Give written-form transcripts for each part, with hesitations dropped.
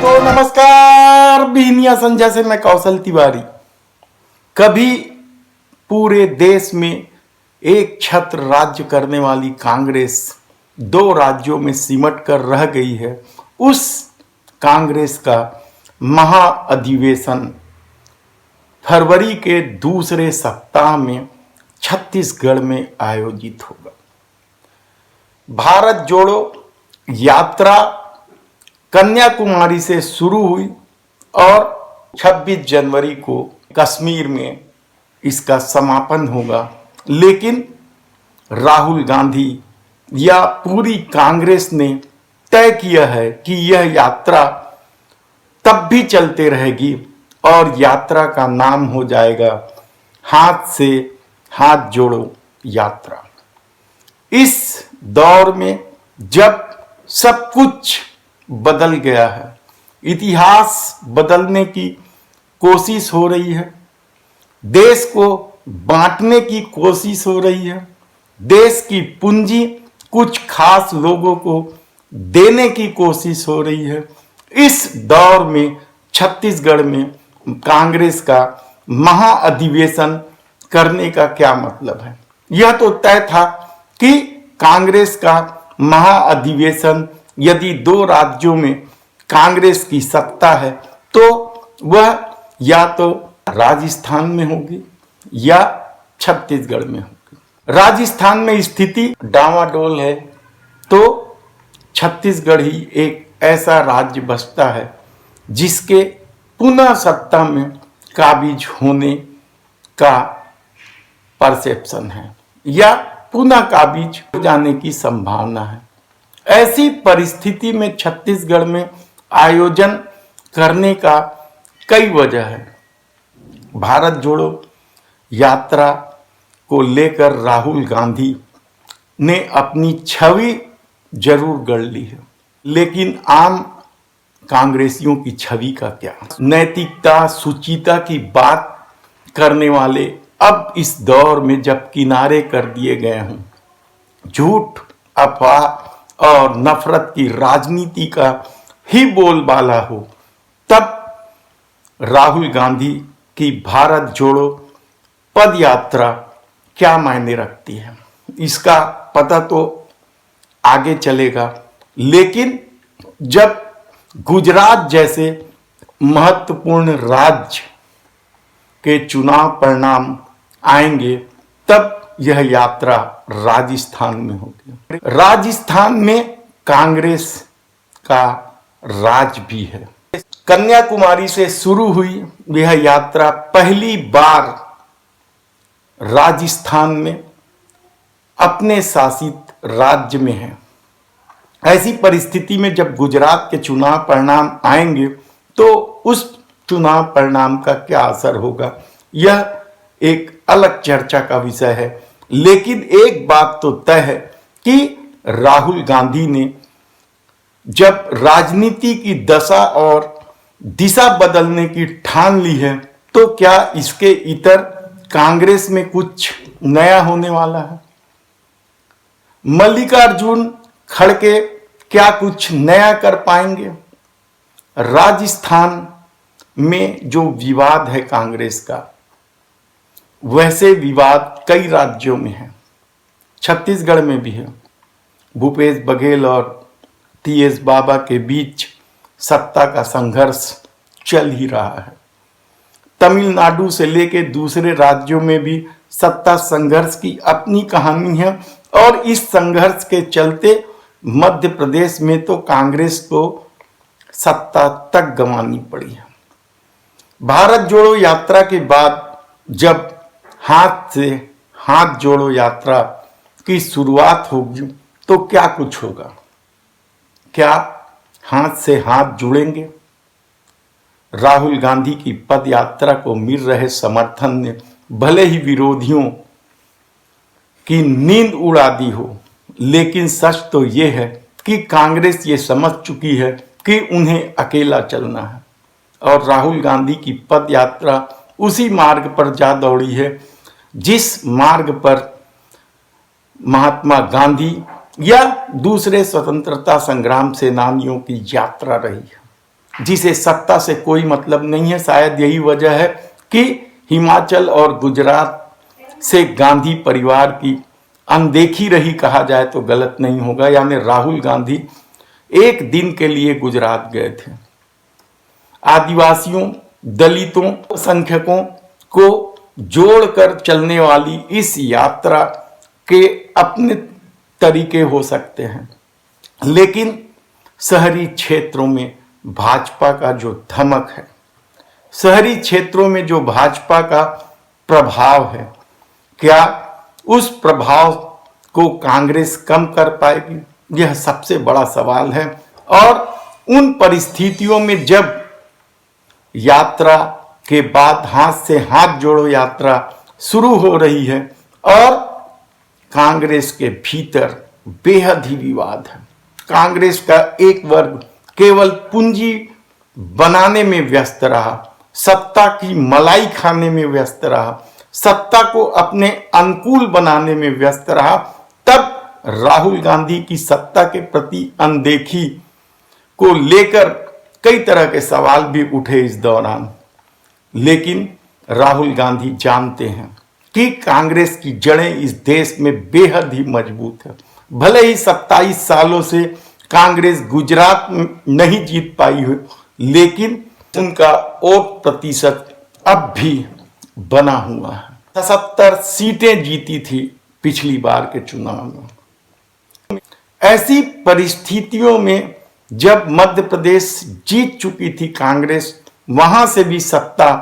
दोस्तों नमस्कार। बीनिया संजय से मैं कौशल तिवारी। कभी पूरे देश में एक छत्र राज्य करने वाली कांग्रेस दो राज्यों में सिमट कर रह गई है। उस कांग्रेस का महाअधिवेशन फरवरी के दूसरे सप्ताह में छत्तीसगढ़ में आयोजित होगा। भारत जोड़ो यात्रा कन्याकुमारी से शुरू हुई और 26 जनवरी को कश्मीर में इसका समापन होगा। लेकिन राहुल गांधी या पूरी कांग्रेस ने तय किया है कि यह यात्रा तब भी चलते रहेगी और यात्रा का नाम हो जाएगा हाथ से हाथ जोड़ो यात्रा। इस दौर में जब सब कुछ बदल गया है, इतिहास बदलने की कोशिश हो रही है, देश को बांटने की कोशिश हो रही है, देश की पूंजी कुछ खास लोगों को देने की कोशिश हो रही है। इस दौर में छत्तीसगढ़ में कांग्रेस का महाअधिवेशन करने का क्या मतलब है? यह तो तय था कि कांग्रेस का महाअधिवेशन यदि दो राज्यों में कांग्रेस की सत्ता है तो वह या तो राजस्थान में होगी या छत्तीसगढ़ में होगी। राजस्थान में स्थिति डामाडोल है तो छत्तीसगढ़ ही एक ऐसा राज्य बचता है जिसके पुनः सत्ता में काबिज होने का परसेप्शन है या पुनः काबिज हो जाने की संभावना है। ऐसी परिस्थिति में छत्तीसगढ़ में आयोजन करने का कई वजह है। भारत जोड़ो यात्रा को लेकर राहुल गांधी ने अपनी छवि जरूर गढ़ ली है, लेकिन आम कांग्रेसियों की छवि का क्या? नैतिकता सुचिता की बात करने वाले अब इस दौर में जब किनारे कर दिए गए हों, झूठ अफवाह और नफरत की राजनीति का ही बोलबाला हो, तब राहुल गांधी की भारत जोड़ो पद यात्रा क्या मायने रखती है इसका पता तो आगे चलेगा। लेकिन जब गुजरात जैसे महत्वपूर्ण राज्य के चुनाव परिणाम आएंगे तब यह यात्रा राजस्थान में होगी। राजस्थान में कांग्रेस का राज भी है। कन्याकुमारी से शुरू हुई यह यात्रा पहली बार राजस्थान में अपने शासित राज्य में है। ऐसी परिस्थिति में जब गुजरात के चुनाव परिणाम आएंगे तो उस चुनाव परिणाम का क्या असर होगा यह एक अलग चर्चा का विषय है। लेकिन एक बात तो तय है कि राहुल गांधी ने जब राजनीति की दशा और दिशा बदलने की ठान ली है तो क्या इसके इतर कांग्रेस में कुछ नया होने वाला है? मल्लिकार्जुन खड़गे क्या कुछ नया कर पाएंगे? राजस्थान में जो विवाद है कांग्रेस का, वैसे विवाद कई राज्यों में है, छत्तीसगढ़ में भी है। भूपेश बघेल और टीएस बाबा के बीच सत्ता का संघर्ष चल ही रहा है। तमिलनाडु से लेकर दूसरे राज्यों में भी सत्ता संघर्ष की अपनी कहानी है और इस संघर्ष के चलते मध्य प्रदेश में तो कांग्रेस को सत्ता तक गंवानी पड़ी है। भारत जोड़ो यात्रा के बाद जब हाथ से हाथ जोड़ो यात्रा की शुरुआत होगी तो क्या कुछ होगा? क्या हाथ से हाथ जुड़ेंगे? राहुल गांधी की पद यात्रा को मिल रहे समर्थन ने भले ही विरोधियों की नींद उड़ा दी हो, लेकिन सच तो यह है कि कांग्रेस ये समझ चुकी है कि उन्हें अकेला चलना है और राहुल गांधी की पद यात्रा उसी मार्ग पर जा दौड़ी है जिस मार्ग पर महात्मा गांधी या दूसरे स्वतंत्रता संग्राम सेनानियों की यात्रा रही है। जिसे सत्ता से कोई मतलब नहीं है। शायद यही वजह है कि हिमाचल और गुजरात से गांधी परिवार की अनदेखी रही, कहा जाए तो गलत नहीं होगा। यानी राहुल गांधी एक दिन के लिए गुजरात गए थे। आदिवासियों, दलितों, संख्यकों को जोड़कर चलने वाली इस यात्रा के अपने तरीके हो सकते हैं, लेकिन शहरी क्षेत्रों में भाजपा का जो धमक है, शहरी क्षेत्रों में जो भाजपा का प्रभाव है, क्या उस प्रभाव को कांग्रेस कम कर पाएगी? यह सबसे बड़ा सवाल है। और उन परिस्थितियों में जब यात्रा के बाद हाथ से हाथ जोड़ो यात्रा शुरू हो रही है और कांग्रेस के भीतर बेहद ही विवाद है। कांग्रेस का एक वर्ग केवल पूंजी बनाने में व्यस्त रहा, सत्ता की मलाई खाने में व्यस्त रहा, सत्ता को अपने अनुकूल बनाने में व्यस्त रहा। तब राहुल गांधी की सत्ता के प्रति अनदेखी को लेकर कई तरह के सवाल भी उठे इस दौरान। लेकिन राहुल गांधी जानते हैं कि कांग्रेस की जड़ें इस देश में बेहद ही मजबूत है। भले ही 27 सालों से कांग्रेस गुजरात में नहीं जीत पाई हो, लेकिन उनका वोट प्रतिशत अब भी बना हुआ है। 77 सीटें जीती थी पिछली बार के चुनाव में। ऐसी परिस्थितियों में जब मध्य प्रदेश जीत चुकी थी कांग्रेस, वहां से भी सत्ता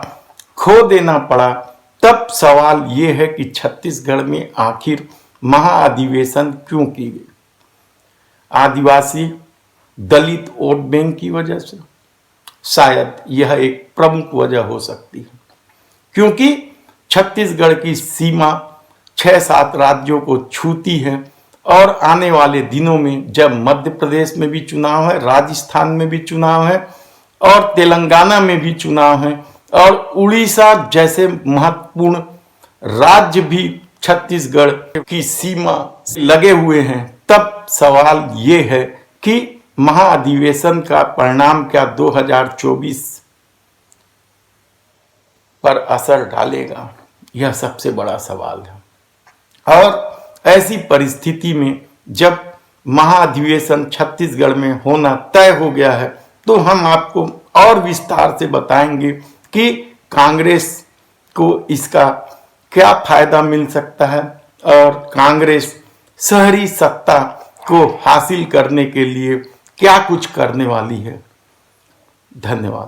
खो देना पड़ा, तब सवाल यह है कि छत्तीसगढ़ में आखिर महाअधिवेशन क्यों की गई? आदिवासी दलित वोट बैंक की वजह से? शायद यह एक प्रमुख वजह हो सकती है, क्योंकि छत्तीसगढ़ की सीमा 6-7 राज्यों को छूती है और आने वाले दिनों में जब मध्य प्रदेश में भी चुनाव है, राजस्थान में भी चुनाव है और तेलंगाना में भी चुनाव है और उड़ीसा जैसे महत्वपूर्ण राज्य भी छत्तीसगढ़ की सीमा लगे हुए हैं, तब सवाल ये है कि महाअधिवेशन का परिणाम क्या 2024 पर असर डालेगा? यह सबसे बड़ा सवाल है। और ऐसी परिस्थिति में जब महाअधिवेशन छत्तीसगढ़ में होना तय हो गया है, तो हम आपको और विस्तार से बताएंगे कि कांग्रेस को इसका क्या फायदा मिल सकता है और कांग्रेस शहरी सत्ता को हासिल करने के लिए क्या कुछ करने वाली है। धन्यवाद।